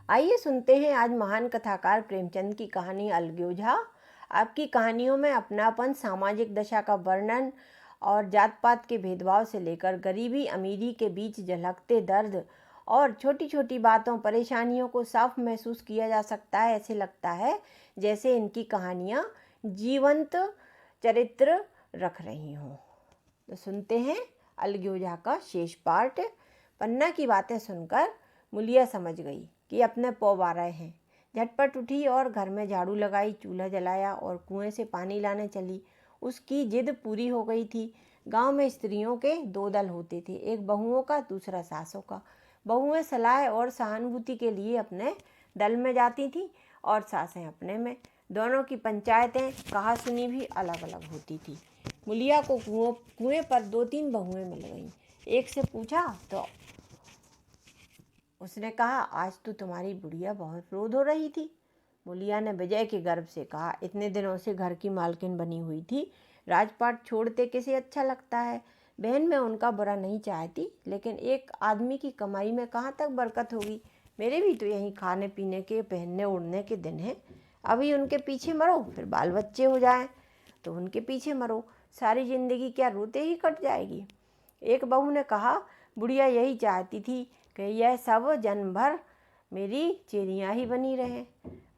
आइए सुनते हैं आज महान कथाकार प्रेमचंद की कहानी अलगोजा। आपकी कहानियों में अपनापन, सामाजिक दशा का वर्णन और जात पात के भेदभाव से लेकर गरीबी अमीरी के बीच झलकते दर्द और छोटी छोटी बातों परेशानियों को साफ महसूस किया जा सकता है। ऐसे लगता है जैसे इनकी कहानियाँ जीवंत चरित्र रख रही हों। तो सुनते हैं अलगोजा का शेष पार्ट। पन्ना की बातें सुनकर मुलिया समझ गई कि अपने पौ बारह हैं। झटपट उठी और घर में झाड़ू लगाई, चूल्हा जलाया और कुएं से पानी लाने चली। उसकी जिद पूरी हो गई थी। गांव में स्त्रियों के दो दल होते थे, एक बहुओं का, दूसरा सासों का। बहुएं सलाह और सहानुभूति के लिए अपने दल में जाती थीं और सासें अपने में। दोनों की पंचायतें कहा सुनी भी अलग अलग होती थी। मुलिया को कुएं पर 2-3 बहुएं मिल गईं। एक से पूछा तो उसने कहा, आज तो तुम्हारी बुढ़िया बहुत रोध हो रही थी। मुलिया ने विजय के गर्व से कहा, इतने दिनों से घर की मालकिन बनी हुई थी, राजपाट छोड़ते किसे अच्छा लगता है। बहन मैं उनका बुरा नहीं चाहती, लेकिन एक आदमी की कमाई में कहाँ तक बरकत होगी। मेरे भी तो यहीं खाने पीने के, पहनने ओढ़ने के दिन हैं। अभी उनके पीछे मरो, फिर बाल बच्चे हो जाएं तो उनके पीछे मरो। सारी जिंदगी क्या रोते ही कट जाएगी। एक बहू ने कहा, बुढ़िया यही चाहती थी कि यह सब जन्म भर मेरी चेरियाँ ही बनी रहें,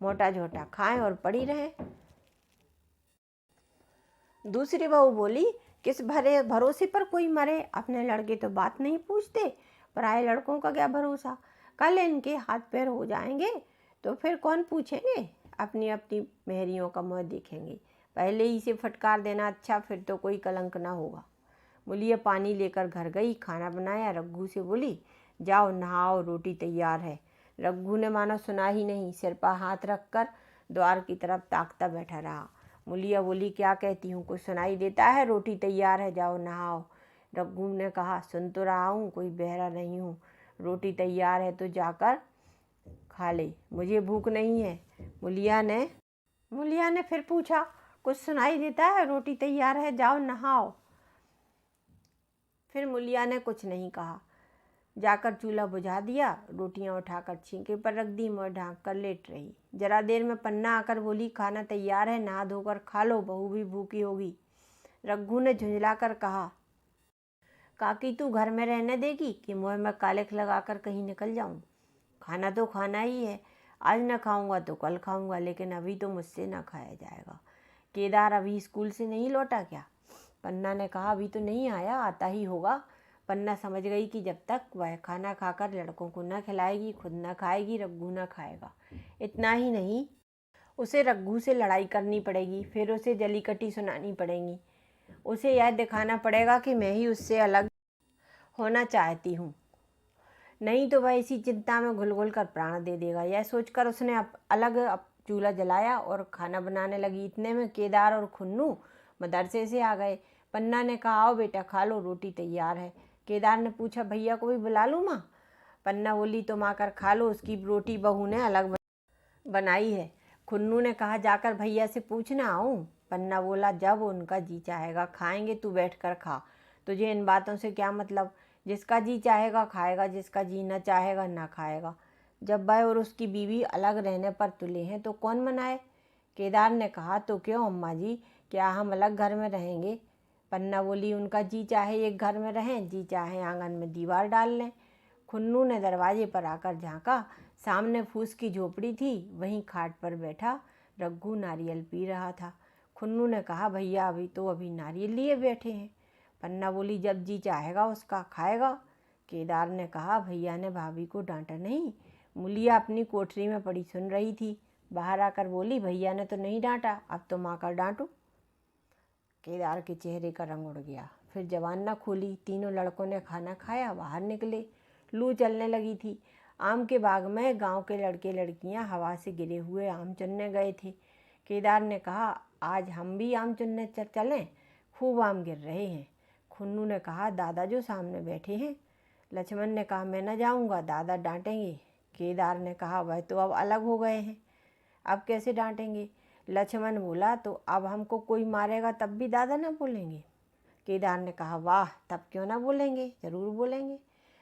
मोटा झोटा खाएं और पड़ी रहें। दूसरी बहू बोली, किस भरोसे पर कोई मरे। अपने लड़के तो बात नहीं पूछते, पराए लड़कों का क्या भरोसा। कल इनके हाथ पैर हो जाएंगे तो फिर कौन पूछेंगे। अपनी अपनी मेहरियों का मुँह देखेंगे। पहले ही से फटकार देना अच्छा, फिर तो कोई कलंक ना होगा। मुलिया पानी लेकर घर गई, खाना बनाया। रघु से बोली, जाओ नहाओ, रोटी तैयार है। रघु ने मानो सुना ही नहीं, सिर पर हाथ रखकर द्वार की तरफ ताकता बैठा रहा। मुलिया बोली, क्या कहती हूँ, कुछ सुनाई देता है? रोटी तैयार है, जाओ नहाओ। रघु ने कहा, सुन तो रहा हूँ, कोई बहरा नहीं हूँ। रोटी तैयार है तो जाकर खा ले, मुझे भूख नहीं है। मुलिया ने फिर पूछा, कुछ सुनाई देता है? रोटी तैयार है, जाओ नहाओ। फिर मुलिया ने कुछ नहीं कहा, जाकर चूल्हा बुझा दिया। रोटियां उठाकर छींके पर रख दी, मुँह ढांक कर लेट रही। जरा देर में पन्ना आकर बोली, खाना तैयार है, नहा धोकर खा लो, बहू भी भूखी होगी। रघु ने झुंझलाकर कहा, काकी तू घर में रहने देगी कि मुँह में कालिख लगाकर कहीं निकल जाऊं? खाना तो खाना ही है, आज न खाऊंगा तो कल खाऊंगा, लेकिन अभी तो मुझसे ना खाया जाएगा। केदार अभी स्कूल से नहीं लौटा क्या? पन्ना ने कहा, अभी तो नहीं आया, आता ही होगा। पन्ना समझ गई कि जब तक वह खाना खाकर लड़कों को न खिलाएगी, खुद न खाएगी, रघु न खाएगा। इतना ही नहीं, उसे रघु से लड़ाई करनी पड़ेगी, फिर उसे जली कटी सुनानी पड़ेगी। उसे यह दिखाना पड़ेगा कि मैं ही उससे अलग होना चाहती हूँ, नहीं तो वह इसी चिंता में घुल घुल कर प्राण दे देगा। यह सोचकर उसने अलग चूल्हा जलाया और खाना बनाने लगी। इतने में केदार और खुन्नू मदरसे से आ गए। पन्ना ने कहा, आओ बेटा खा लो, रोटी तैयार है। केदार ने पूछा, भैया को भी बुला लूँ माँ? पन्ना बोली, तुम आकर खा लो, उसकी रोटी बहू ने अलग बनाई है। खुन्नू ने कहा, जाकर भैया से पूछना आऊँ? पन्ना बोला, जब उनका जी चाहेगा खाएंगे, तू बैठ कर खा, तुझे इन बातों से क्या मतलब। जिसका जी चाहेगा खाएगा, जिसका जी न चाहेगा ना खाएगा। जब वह और उसकी बीवी अलग रहने पर तुले हैं तो कौन मनाए। केदार ने कहा, तो क्यों अम्मा जी, क्या हम अलग घर में रहेंगे? पन्ना बोली, उनका जी चाहे एक घर में रहें, जी चाहे आंगन में दीवार डाल लें। खुन्नू ने दरवाजे पर आकर झांका। सामने फूस की झोपड़ी थी, वहीं खाट पर बैठा रघु नारियल पी रहा था। खुन्नू ने कहा, भैया अभी नारियल लिए बैठे हैं। पन्ना बोली, जब जी चाहेगा उसका खाएगा। केदार ने कहा, भैया ने भाभी को डांटा नहीं? मुलिया अपनी कोठरी में पड़ी सुन रही थी। बाहर आकर बोली, भैया ने तो नहीं डांटा, अब तुम आकर डांटो। केदार के चेहरे का रंग उड़ गया। फिर जबान न खोली। तीनों लड़कों ने खाना खाया, बाहर निकले। लू चलने लगी थी। आम के बाग में गांव के लड़के लड़कियां हवा से गिरे हुए आम चुनने गए थे। केदार ने कहा, आज हम भी आम चुनने चलें, खूब आम गिर रहे हैं। खुन्नू ने कहा, दादा जो सामने बैठे हैं। लक्ष्मण ने कहा, मैं न जाऊंगा, दादा डांटेंगे। केदार ने कहा, वह तो अब अलग हो गए हैं, अब कैसे डांटेंगे। लक्ष्मण बोला, तो अब हमको कोई मारेगा तब भी दादा ना बोलेंगे? केदार ने कहा, वाह, तब क्यों ना बोलेंगे, जरूर बोलेंगे।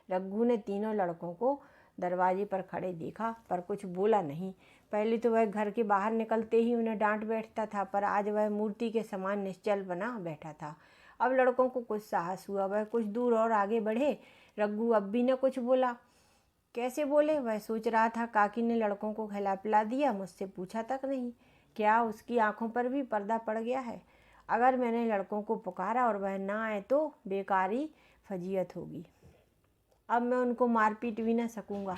रघु ने तीनों लड़कों को दरवाजे पर खड़े देखा पर कुछ बोला नहीं। पहले तो वह घर के बाहर निकलते ही उन्हें डांट बैठता था, पर आज वह मूर्ति के समान निश्चल बना बैठा था। अब लड़कों को कुछ साहस हुआ, वह कुछ दूर और आगे बढ़े। रघु अब भी न कुछ बोला। कैसे बोले वह सोच रहा था। काकी ने लड़कों को खिला पिला दिया, मुझसे पूछा तक नहीं। क्या उसकी आंखों पर भी पर्दा पड़ गया है? अगर मैंने लड़कों को पुकारा और वह ना आए तो बेकारी फजीयत होगी। अब मैं उनको मारपीट भी न सकूंगा।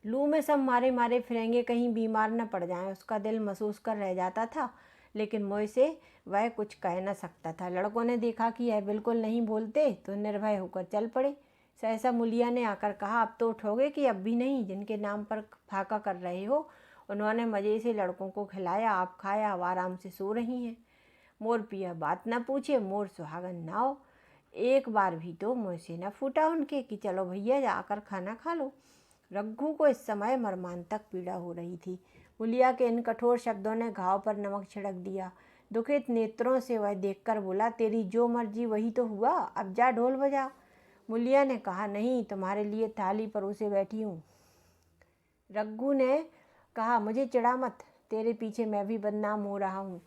लू में सब मारे मारे फिरेंगे, कहीं बीमार न पड़ जाएं। उसका दिल महसूस कर रह जाता था, लेकिन मुझसे वह कुछ कह न सकता था। लड़कों ने देखा कि यह बिल्कुल नहीं बोलते तो निर्भय होकर चल पड़े। सहसा मुलिया ने आकर कहा, अब तो उठोगे कि अब भी नहीं? जिनके नाम पर फाका कर रहे हो उन्होंने मज़े से लड़कों को खिलाया, आप खाया, अब आराम से सो रही हैं। मोर पिया बात न पूछे, मोर सुहागन ना हो। एक बार भी तो मुझसे न फूटा उनके कि चलो भैया जाकर खाना खा लो। रघु को इस समय मर्मांतक पीड़ा हो रही थी। मुलिया के इन कठोर शब्दों ने घाव पर नमक छिड़क दिया। दुखित नेत्रों से वह देखकर बोला, तेरी जो मर्जी वही तो हुआ, अब जा ढोल बजा। मुलिया ने कहा, नहीं, तुम्हारे लिए थाली परोसे बैठी हूँ। रघु ने कहा, मुझे चिढ़ा मत, तेरे पीछे मैं भी बदनाम हो रहा हूँ।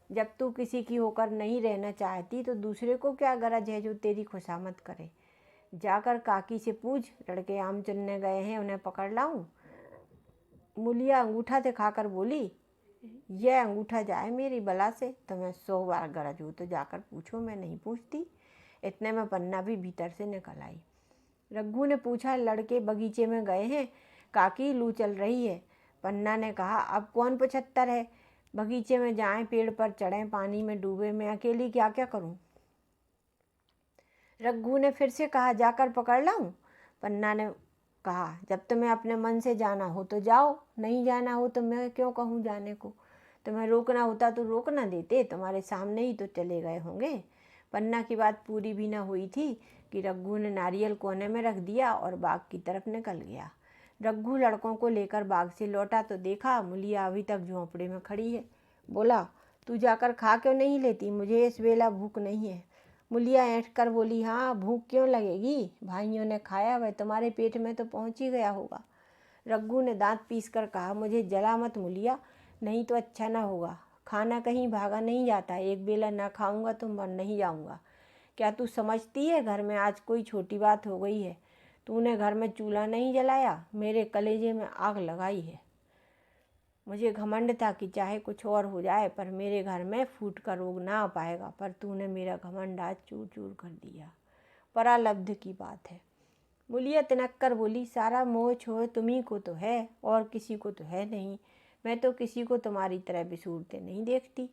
जब तू किसी की होकर नहीं रहना चाहती तो दूसरे को क्या गरज है जो तेरी खुशामद करे। जाकर काकी से पूछ, लड़के आम चुनने गए हैं, उन्हें पकड़ लाऊं? मुलिया अंगूठा दिखाकर बोली, यह अंगूठा जाए मेरी बला से। तुम्हें 100 बार गरज हो तो जाकर पूछो, मैं नहीं पूछती। इतने में पन्ना भी भीतर से निकल आई। रघु ने पूछा, लड़के बगीचे में गए हैं काकी, लू चल रही है। पन्ना ने कहा, अब कौन 75 है? बगीचे में जाएं, पेड़ पर चढ़ें, पानी में डूबे, मैं अकेली क्या क्या करूं? रघु ने फिर से कहा, जाकर पकड़ लाऊं? पन्ना ने कहा, जब तुम्हें अपने मन से जाना हो तो जाओ, नहीं जाना हो तो मैं क्यों कहूँ जाने को? तुम्हें रोकना होता तो रोक ना देते, तुम्हारे सामने ही तो चले गए होंगे। पन्ना की बात पूरी भी न हुई थी कि रघु ने नारियल कोने में रख दिया और बाग की तरफ निकल गया। रघु लड़कों को लेकर बाग से लौटा तो देखा मुलिया अभी तक झोंपड़े में खड़ी है। बोला, तू जाकर खा क्यों नहीं लेती? मुझे इस वेला भूख नहीं है। मुलिया ऐंठ कर बोली, हाँ भूख क्यों लगेगी, भाइयों ने खाया, वह तुम्हारे पेट में तो पहुंच ही गया होगा। रघु ने दांत पीस कर कहा, मुझे जला मत मुलिया, नहीं तो अच्छा ना होगा। खाना कहीं भागा नहीं जाता, एक बेला ना खाऊंगा तो मर नहीं जाऊंगा। क्या तू समझती है घर में आज कोई छोटी बात हो गई है? तूने घर में चूल्हा नहीं जलाया, मेरे कलेजे में आग लगाई है। मुझे घमंड था कि चाहे कुछ और हो जाए पर मेरे घर में फूट का रोग ना आ पाएगा, पर तूने मेरा घमंड आज चूर चूर कर दिया। परालब्ध की बात है। मुलिया तिनक कर बोली, सारा मोह छोह तुम्ही को तो है और किसी को तो है नहीं। मैं तो किसी को तुम्हारी तरह बिसूरते नहीं देखती।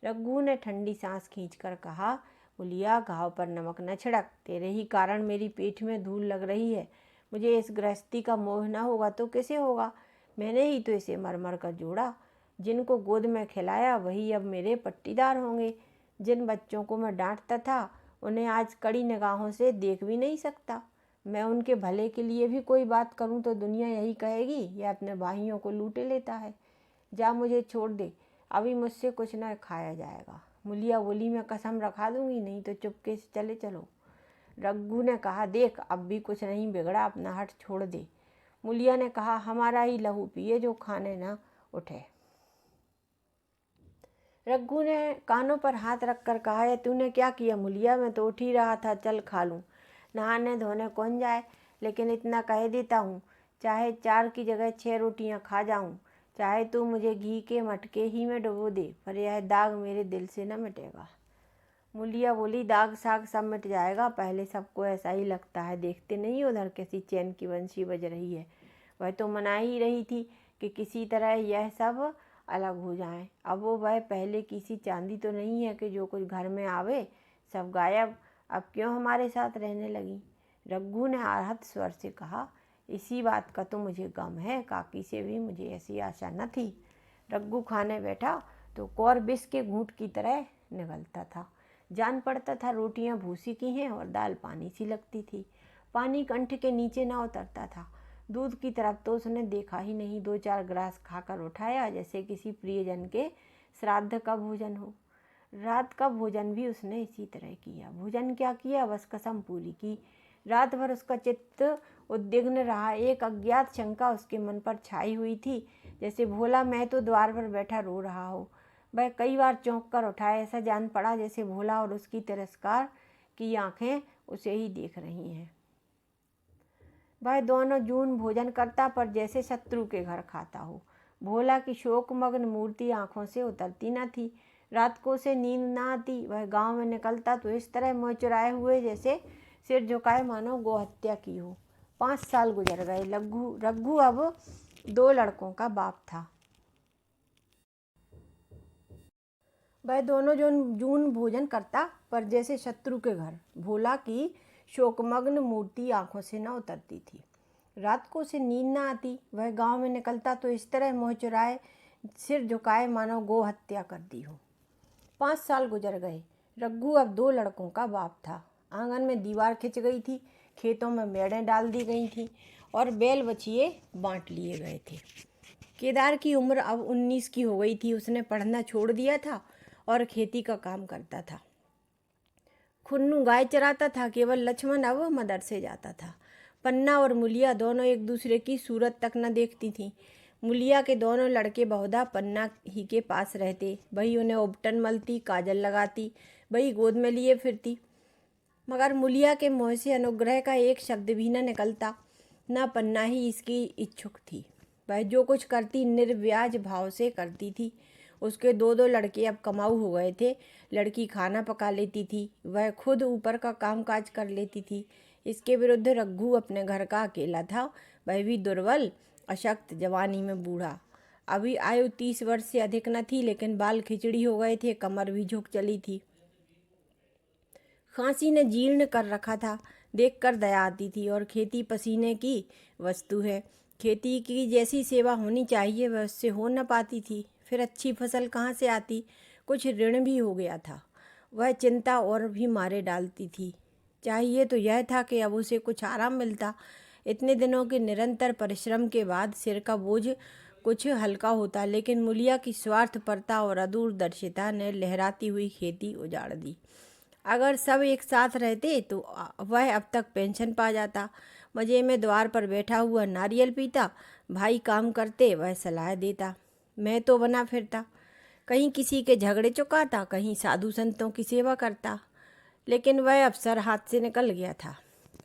रघु ने ठंडी सांस खींचकर कहा, मुलिया घाव पर नमक न छिड़क, तेरे ही कारण मेरी पीठ में धूल लग रही है। मुझे इस गृहस्थी का मोह न होगा तो किसे होगा? मैंने ही तो इसे मरमर कर जोड़ा। जिनको गोद में खिलाया वही अब मेरे पट्टीदार होंगे। जिन बच्चों को मैं डांटता था उन्हें आज कड़ी निगाहों से देख भी नहीं सकता। मैं उनके भले के लिए भी कोई बात करूं तो दुनिया यही कहेगी, यह अपने भाइयों को लूटे लेता है। जा मुझे छोड़ दे, अभी मुझसे कुछ न खाया जाएगा। मुलिया बोली, मैं कसम रखा दूंगी, नहीं तो चुपके से चले चलो। रघु ने कहा, देख अब भी कुछ नहीं बिगड़ा, अपना हट छोड़ दे। मुलिया ने कहा, हमारा ही लहू पिए जो खाने ना उठे। रघु ने कानों पर हाथ रखकर कहा, तूने क्या किया मुलिया? मैं तो उठ ही रहा था, चल खा लूँ। नहाने धोने कौन जाए, लेकिन इतना कह देता हूँ, चाहे 4 की जगह 6 रोटियाँ खा जाऊँ, चाहे तू मुझे घी के मटके ही में डुबो दे, पर यह दाग मेरे दिल से न मिटेगा। मुलिया बोली, दाग साग सब मिट जाएगा, पहले सबको ऐसा ही लगता है, देखते नहीं उधर किसी चैन की बंसी बज रही है। वह तो मना ही रही थी कि किसी तरह यह सब अलग हो जाए। अब वो वह पहले किसी चांदी तो नहीं है कि जो कुछ घर में आवे सब गायब। अब क्यों हमारे साथ रहने लगी? रघु ने आहत स्वर से कहा, इसी बात का तो मुझे गम है, काकी से भी मुझे ऐसी आशा न थी। रघु खाने बैठा तो कौर विष के घूंट की तरह निगलता था। जान पड़ता था रोटियां भूसी की हैं और दाल पानी सी लगती थी। पानी कंठ के नीचे ना उतरता था। दूध की तरफ तो उसने देखा ही नहीं। 2-4 गिलास खाकर उठाया जैसे किसी प्रियजन के श्राद्ध का भोजन हो। रात का भोजन भी उसने इसी तरह किया। भोजन क्या किया, बस कसम पूरी की। रात भर उसका चित्त उद्विग्न रहा। एक अज्ञात शंका उसके मन पर छाई हुई थी, जैसे भोला मैं तो द्वार पर बैठा रो रहा हो। वह कई बार चौंक कर उठा। ऐसा जान पड़ा जैसे भोला और उसकी तिरस्कार की आंखें उसे ही देख रही हैं। वह दोनों जून भोजन करता, पर जैसे शत्रु के घर खाता हो। भोला की शोकमग्न मूर्ति आंखों से उतरती न थी। रात को उसे नींद न आती। वह गांव में निकलता तो इस तरह मुँह चुराए हुए, जैसे सिर झुकाए मानो गोहत्या की हो। 5 साल गुजर गए। रघु अब 2 लड़कों का बाप था। वह दोनों जून भोजन करता, पर जैसे शत्रु के घर। भोला की शोकमग्न मूर्ति आंखों से न उतरती थी। रात को उसे नींद न आती। वह गांव में निकलता तो इस तरह मुँह चुराए, सिर झुकाए मानो गो हत्या कर दी हो। 5 साल गुजर गए। रघु अब 2 लड़कों का बाप था। आंगन में दीवार खिंच गई थी, खेतों में मेड़ें डाल दी गई थीं और बैल बछिए बांट लिए गए थे। केदार की उम्र अब 19 की हो गई थी। उसने पढ़ना छोड़ दिया था और खेती का काम करता था। खुन्नू गाय चराता था। केवल लक्ष्मण अब मदरसे जाता था। पन्ना और मुलिया दोनों एक दूसरे की सूरत तक न देखती थीं। मुलिया के दोनों लड़के बहुधा पन्ना ही के पास रहते। वही उन्हें उबटन मलती, काजल लगाती, वही गोद में लिए फिरती। मगर मुलिया के मुँह से अनुग्रह का एक शब्द भी न निकलता। न पन्ना ही इसकी इच्छुक थी। वह जो कुछ करती निर्व्याज भाव से करती थी। उसके 2 लड़के अब कमाऊ हो गए थे। लड़की खाना पका लेती थी, वह खुद ऊपर का कामकाज कर लेती थी। इसके विरुद्ध रघु अपने घर का अकेला था। वह भी दुर्बल, अशक्त, जवानी में बूढ़ा। अभी आयु 30 वर्ष से अधिक न थी, लेकिन बाल खिचड़ी हो गए थे, कमर भी झुक चली थी। खांसी ने जीर्ण कर रखा था। देखकर दया आती थी। और खेती पसीने की वस्तु है। खेती की जैसी सेवा होनी चाहिए वह उससे हो न पाती थी। फिर अच्छी फसल कहाँ से आती। कुछ ऋण भी हो गया था। वह चिंता और भी मारे डालती थी। चाहिए तो यह था कि अब उसे कुछ आराम मिलता। इतने दिनों के निरंतर परिश्रम के बाद सिर का बोझ कुछ हल्का होता, लेकिन मुलिया की स्वार्थपरता और अदूरदर्शिता ने लहराती हुई खेती उजाड़ दी। अगर सब एक साथ रहते तो वह अब तक पेंशन पा जाता। मजे में द्वार पर बैठा हुआ नारियल पीता, भाई काम करते, वह सलाह देता, मैं तो बना फिरता। कहीं किसी के झगड़े चुकाता, कहीं साधु संतों की सेवा करता। लेकिन वह अवसर हाथ से निकल गया था।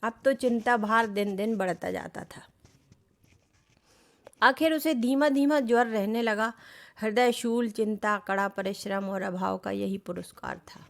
अब तो चिंता भार दिन दिन बढ़ता जाता था। आखिर उसे धीमा धीमा ज्वर रहने लगा। हृदय शूल, चिंता, कड़ा परिश्रम और अभाव का यही पुरस्कार था।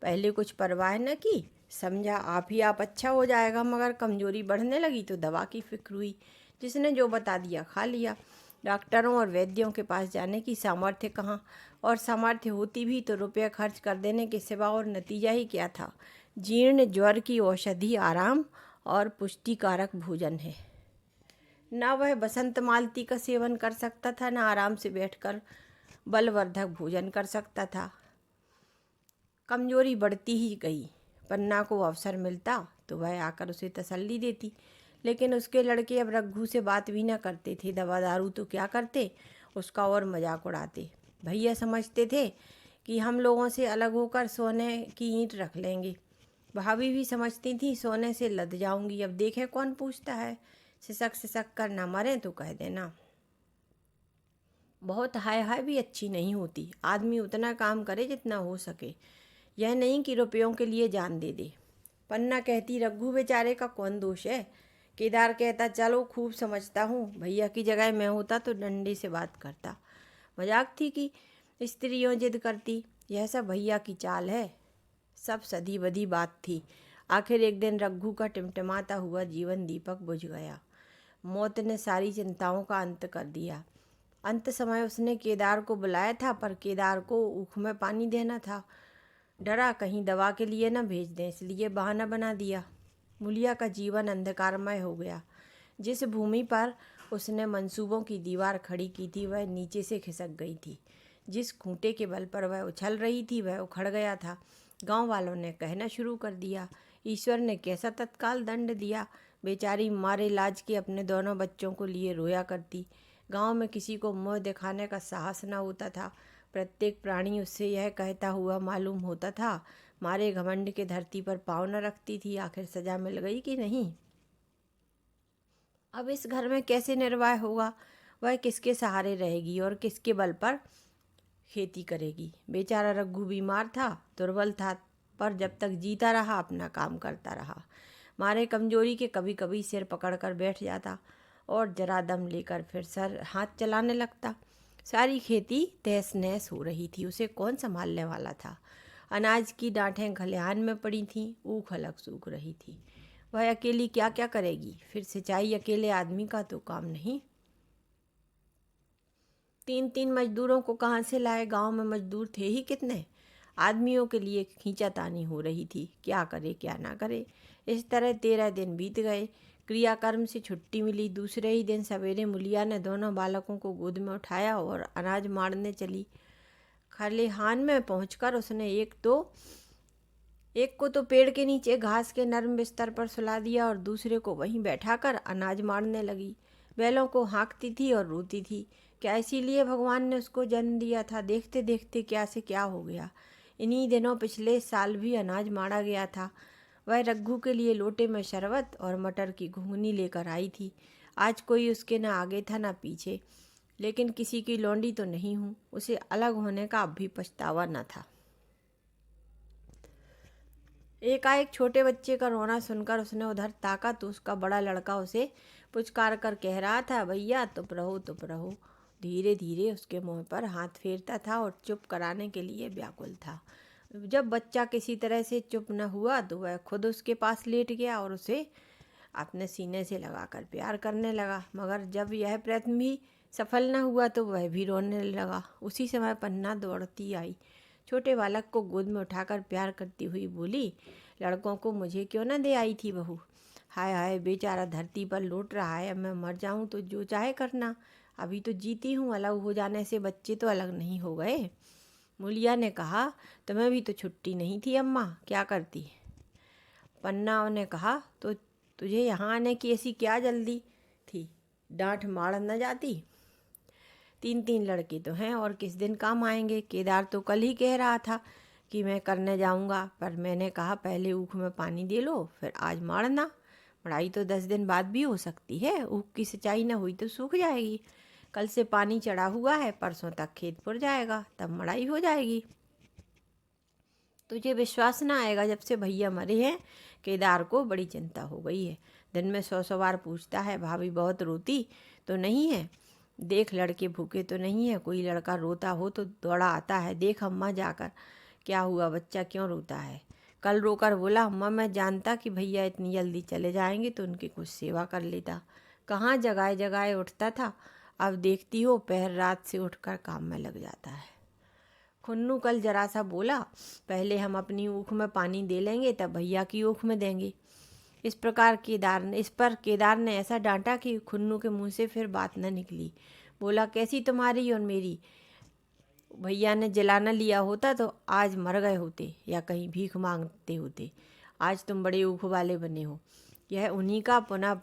पहले कुछ परवाह न की, समझा आप ही आप अच्छा हो जाएगा। मगर कमजोरी बढ़ने लगी तो दवा की फिक्र हुई। जिसने जो बता दिया खा लिया। डॉक्टरों और वैद्यों के पास जाने की सामर्थ्य कहाँ, और सामर्थ्य होती भी तो रुपये खर्च कर देने के सिवा और नतीजा ही क्या था। जीर्ण ज्वर की औषधि आराम और पुष्टिकारक भोजन है। न वह बसंत मालती का सेवन कर सकता था, न आराम से बैठकर बलवर्धक भोजन कर सकता था। कमजोरी बढ़ती ही गई। पन्ना को अवसर मिलता तो वह आकर उसे तसल्ली देती, लेकिन उसके लड़के अब रघु से बात भी न करते थे। दवा दारू तो क्या करते, उसका और मजाक उड़ाते। भैया समझते थे कि हम लोगों से अलग होकर सोने की ईंट रख लेंगे। भाभी भी समझती थी सोने से लद जाऊंगी, अब देखें कौन पूछता है। सिसक कर न मरें तो कह देना। बहुत हाय हाय भी अच्छी नहीं होती। आदमी उतना काम करे जितना हो सके, यह नहीं कि रुपयों के लिए जान दे दे। पन्ना कहती रघु बेचारे का कौन दोष है। केदार कहता चलो खूब समझता हूँ, भैया की जगह मैं होता तो डंडे से बात करता। मजाक थी कि स्त्रियों जिद करती, यह सब भैया की चाल है। सब सधी बधी बात थी। आखिर एक दिन रघु का टिमटिमाता हुआ जीवन दीपक बुझ गया। मौत ने सारी चिंताओं का अंत कर दिया। अंत समय उसने केदार को बुलाया था, पर केदार को ऊख में पानी देना था। डरा कहीं दवा के लिए न भेज दें, इसलिए बहाना बना दिया। मुलिया का जीवन अंधकारमय हो गया। जिस भूमि पर उसने मंसूबों की दीवार खड़ी की थी वह नीचे से खिसक गई थी। जिस खूंटे के बल पर वह उछल रही थी वह उखड़ गया था। गांव वालों ने कहना शुरू कर दिया, ईश्वर ने कैसा तत्काल दंड दिया। बेचारी मारे लाज के अपने दोनों बच्चों को लिए रोया करती। गांव में किसी को मुँह दिखाने का साहस न होता था। प्रत्येक प्राणी उससे यह कहता हुआ मालूम होता था, मारे घमंड के धरती पर पाँव न रखती थी। आखिर सजा मिल गई कि नहीं? अब इस घर में कैसे निर्वाह होगा? वह किसके सहारे रहेगी और किसके बल पर खेती करेगी? बेचारा रघु बीमार था, दुर्बल था, पर जब तक जीता रहा अपना काम करता रहा। मारे कमजोरी के कभी कभी सिर पकड़कर बैठ जाता और जरा दम लेकर फिर सर हाथ चलाने लगता। सारी खेती तहस नहस हो रही थी, उसे कौन संभालने वाला था? अनाज की डांठें खलिहान में पड़ी थीं, ऊख अलग सूख रही थी। वह अकेली क्या क्या करेगी? फिर सिंचाई अकेले आदमी का तो काम नहीं। 3-3 मजदूरों को कहाँ से लाए? गांव में मजदूर थे ही कितने? आदमियों के लिए खींचातानी हो रही थी, क्या करे क्या ना करे। इस तरह 13 दिन बीत गए। क्रियाकर्म से छुट्टी मिली। दूसरे ही दिन सवेरे मुलिया ने दोनों बालकों को गोद में उठाया और अनाज मारने चली। खलिहान में पहुंचकर उसने एक को तो पेड़ के नीचे घास के नर्म बिस्तर पर सुला दिया और दूसरे को वहीं बैठाकर अनाज मारने लगी। बैलों को हाँकती थी और रोती थी। क्या इसीलिए भगवान ने उसको जन्म दिया था? देखते देखते क्या से क्या हो गया। इन्हीं दिनों पिछले साल भी अनाज मारा गया था। वह रघु के लिए लोटे में शरबत और मटर की घुंघनी लेकर आई थी। आज कोई उसके न आगे था न पीछे, लेकिन किसी की लौंडी तो नहीं हूँ। उसे अलग होने का अब भी पछतावा न था। एकाएक छोटे बच्चे का रोना सुनकर उसने उधर ताका तो उसका बड़ा लड़का उसे पुचकार कर कह रहा था, भैया चुप रहो चुप रहो। धीरे धीरे उसके मुंह पर हाथ फेरता था और चुप कराने के लिए व्याकुल था। जब बच्चा किसी तरह से चुप न हुआ तो वह खुद उसके पास लेट गया और उसे अपने सीने से लगाकर प्यार करने लगा। मगर जब यह प्रयत्न भी सफल न हुआ तो वह भी रोने लगा। उसी समय पन्ना दौड़ती आई, छोटे बालक को गोद में उठाकर प्यार करती हुई बोली, लड़कों को मुझे क्यों न दे आई थी बहू? हाय हाय, बेचारा धरती पर लौट रहा है। अब मैं मर जाऊं तो जो चाहे करना, अभी तो जीती हूँ। अलग हो जाने से बच्चे तो अलग नहीं हो गए। मुलिया ने कहा, तुम्हें भी तो छुट्टी नहीं थी अम्मा, क्या करती? पन्ना ने कहा, तो तुझे यहाँ आने की ऐसी क्या जल्दी थी? डांठ मार न जाती? 3-3 लड़के तो हैं और किस दिन काम आएंगे? केदार तो कल ही कह रहा था कि मैं करने जाऊंगा, पर मैंने कहा पहले ऊख में पानी दे लो फिर आज मारना। मड़ाई तो 10 दिन बाद भी हो सकती है। ऊख की सिंचाई न हुई तो सूख जाएगी। कल से पानी चढ़ा हुआ है, परसों तक खेत पुर जाएगा, तब मड़ाई हो जाएगी। तुझे विश्वास न आएगा, जब से भैया मरे हैं केदार को बड़ी चिंता हो गई है। दिन में 100 बार पूछता है, भाभी बहुत रोती तो नहीं है? देख लड़के भूखे तो नहीं है? कोई लड़का रोता हो तो दौड़ा आता है, देख अम्मा जाकर क्या हुआ, बच्चा क्यों रोता है? कल रोकर बोला, अम्मा मैं जानता कि भैया इतनी जल्दी चले जाएंगे तो उनकी कुछ सेवा कर लेता। कहाँ जगाए जगाए उठता था, अब देखती हो पहर रात से उठकर काम में लग जाता है। खुन्नू कल जरा सा बोला, पहले हम अपनी ऊख में पानी दे लेंगे तब भैया की ऊख में देंगे। इस पर केदार ने ऐसा डांटा कि खुन्नू के मुंह से फिर बात न निकली। बोला, कैसी तुम्हारी और मेरी? भैया ने जला न लिया होता तो आज मर गए होते या कहीं भीख मांगते होते। आज तुम बड़े ऊख वाले बने हो। यह उन्हीं का पुण्य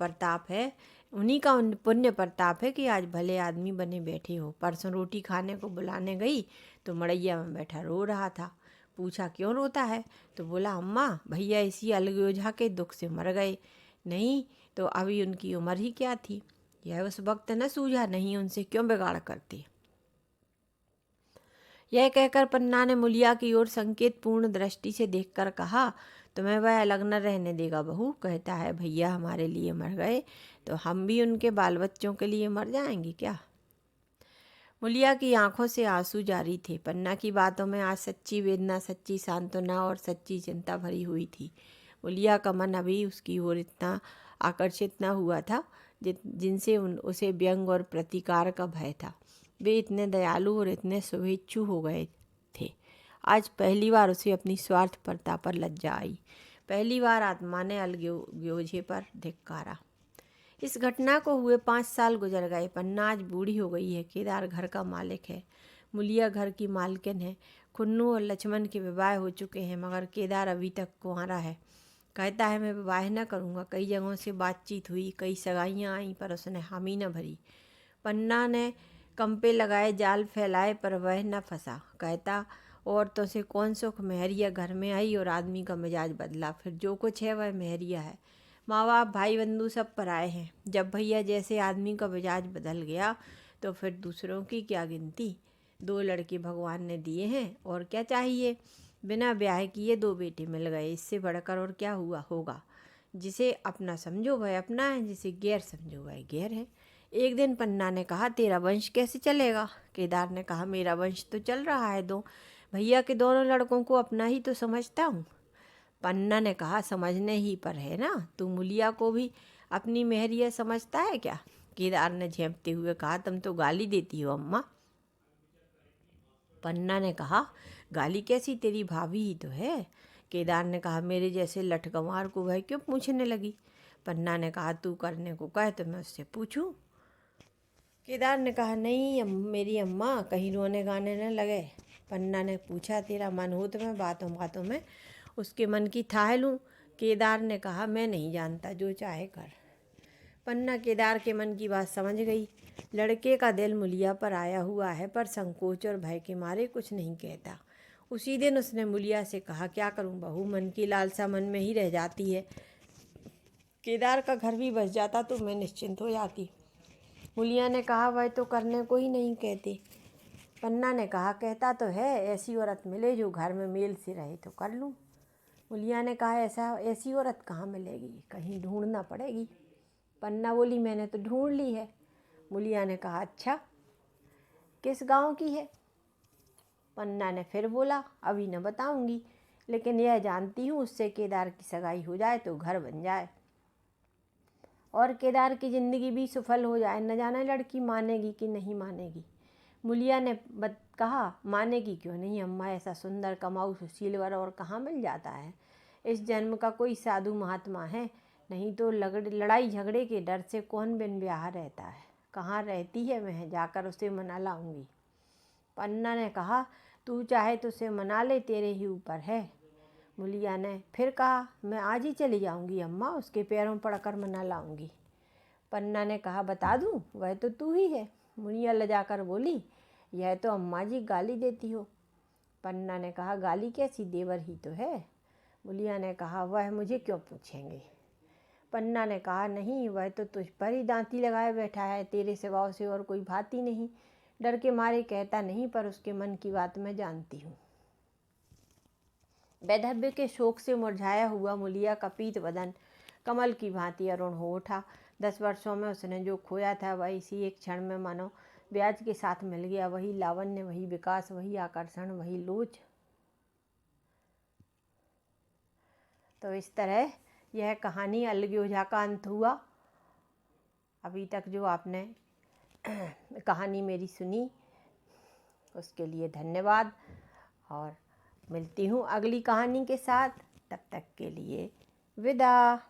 प्रताप है कि आज भले आदमी बने बैठे हो। परसों रोटी खाने को बुलाने गई तो मड़ैया में बैठा रो रहा था। पूछा, क्यों रोता है? तो बोला, अम्मा भैया इसी अलगोजा के दुख से मर गए। नहीं तो अभी उनकी उम्र ही क्या थी? यह उस वक्त न सूझा, नहीं उनसे क्यों बिगाड़ करते। यह कहकर पन्ना ने मुलिया की ओर संकेत पूर्ण दृष्टि से देखकर कहा, तुम्हें वह अलग न रहने देगा बहू। कहता है भैया हमारे लिए मर गए तो हम भी उनके बाल बच्चों के लिए मर जाएंगे क्या? मुलिया की आंखों से आंसू जारी थे। पन्ना की बातों में आज सच्ची वेदना, सच्ची सांत्वना और सच्ची चिंता भरी हुई थी। मुलिया का मन अभी उसकी ओर इतना आकर्षित न हुआ था जिनसे उसे व्यंग और प्रतिकार का भय था। वे इतने दयालु और इतने शुभेच्छु हो गए थे। आज पहली बार उसे अपनी स्वार्थपरता पर लज्जा आई। पहली बार आत्मा ने अलगोजे पर धिक्कारा। इस घटना को हुए 5 साल गुजर गए। पन्ना आज बूढ़ी हो गई है। केदार घर का मालिक है, मुलिया घर की मालकिन है। खुन्नू और लक्ष्मण के विवाह हो चुके हैं, मगर केदार अभी तक कुंवारा है। कहता है मैं विवाह न करूँगा। कई जगहों से बातचीत हुई, कई सगाइयाँ आईं, पर उसने हामी न भरी। पन्ना ने कंपे लगाए, जाल फैलाए, पर वह न फंसा। कहता औरतों से कौन सुख, मेहरिया घर में आई और आदमी का मिजाज बदला। फिर जो कुछ है वह मेहरिया है। माँ बाप भाई बंधु सब पराए हैं। जब भैया जैसे आदमी का मिजाज बदल गया तो फिर दूसरों की क्या गिनती। 2 लड़के भगवान ने दिए हैं और क्या चाहिए। बिना ब्याह किए 2 बेटे मिल गए, इससे बढ़कर और क्या हुआ होगा। जिसे अपना समझो वह अपना है, जिसे गैर समझो वह गैर है। एक दिन पन्ना ने कहा, तेरा वंश कैसे चलेगा। केदार ने कहा, मेरा वंश तो चल रहा है, दो भैया के दोनों लड़कों को अपना ही तो समझता हूँ। पन्ना ने कहा, समझने ही पर है ना, तू मुलिया को भी अपनी मेहरिया समझता है क्या। केदार ने झेंपते हुए कहा, तुम तो गाली देती हो अम्मा। पन्ना ने कहा, गाली कैसी, तेरी भाभी ही तो है। केदार ने कहा, मेरे जैसे लठगंवार को वह क्यों पूछने लगी। पन्ना ने कहा, तू करने को कहे तो मैं उससे पूछूं। केदार ने कहा, नहीं मेरी अम्मा कहीं रोने गाने न लगे। पन्ना ने पूछा, तेरा मन हो तो मैं बातों बातों में उसके मन की थाह लूँ। केदार ने कहा, मैं नहीं जानता, जो चाहे कर। पन्ना केदार के मन की बात समझ गई। लड़के का दिल मुलिया पर आया हुआ है, पर संकोच और भय के मारे कुछ नहीं कहता। उसी दिन उसने मुलिया से कहा, क्या करूं बहू, मन की लालसा मन में ही रह जाती है। केदार का घर भी बस जाता तो मैं निश्चिंत हो जाती। मुलिया ने कहा, वह तो करने को ही नहीं कहते। पन्ना ने कहा, कहता तो है, ऐसी औरत मिले जो घर में मेल से रहे तो कर लूँ। मुलिया ने कहा, ऐसी औरत कहाँ मिलेगी, कहीं ढूंढना पड़ेगी। पन्ना बोली, मैंने तो ढूंढ ली है। मुलिया ने कहा, अच्छा किस गांव की है। पन्ना ने फिर बोला, अभी न बताऊंगी, लेकिन यह जानती हूँ उससे केदार की सगाई हो जाए तो घर बन जाए और केदार की ज़िंदगी भी सफल हो जाए। न जाने लड़की मानेगी कि नहीं मानेगी। मुलिया ने कहा, मानेगी क्यों नहीं अम्मा, ऐसा सुंदर कमाऊ सुशील वर और कहाँ मिल जाता है। इस जन्म का कोई साधु महात्मा है, नहीं तो लड़ाई झगड़े के डर से कौन बिन ब्याह रहता है। कहाँ रहती है, मैं जाकर उसे मना लाऊंगी। पन्ना ने कहा, तू चाहे तो उसे मना ले, तेरे ही ऊपर है। मुलिया ने फिर कहा, मैं आज ही चली जाऊंगी अम्मा, उसके पैरों पड़कर मना लाऊंगी। पन्ना ने कहा, बता दूं, वह तो तू ही है। मुनिया लजाकर बोली, यह तो अम्मा जी गाली देती हो। पन्ना ने कहा, गाली कैसी, देवर ही तो है। मुलिया ने कहा, वह मुझे क्यों पूछेंगे। पन्ना ने कहा, नहीं, वह तो तुझ पर ही दांती लगाए बैठा है, तेरे सिवा उसे और कोई भाती नहीं। डर के मारे कहता नहीं, पर उसके मन की बात मैं जानती हूँ। वैधव्य के शोक से मुरझाया हुआ मुलिया का पीत बदन कमल की भांति अरुण हो उठा। 10 वर्षों में उसने जो खोया था वह इसी एक क्षण में मानो ब्याज के साथ मिल गया। वही लावण्य, वही विकास, वही आकर्षण, वही लोच। तो इस तरह यह कहानी अलगी ओझा का अंत हुआ। अभी तक जो आपने कहानी मेरी सुनी उसके लिए धन्यवाद, और मिलती हूँ अगली कहानी के साथ। तब तक के लिए विदा।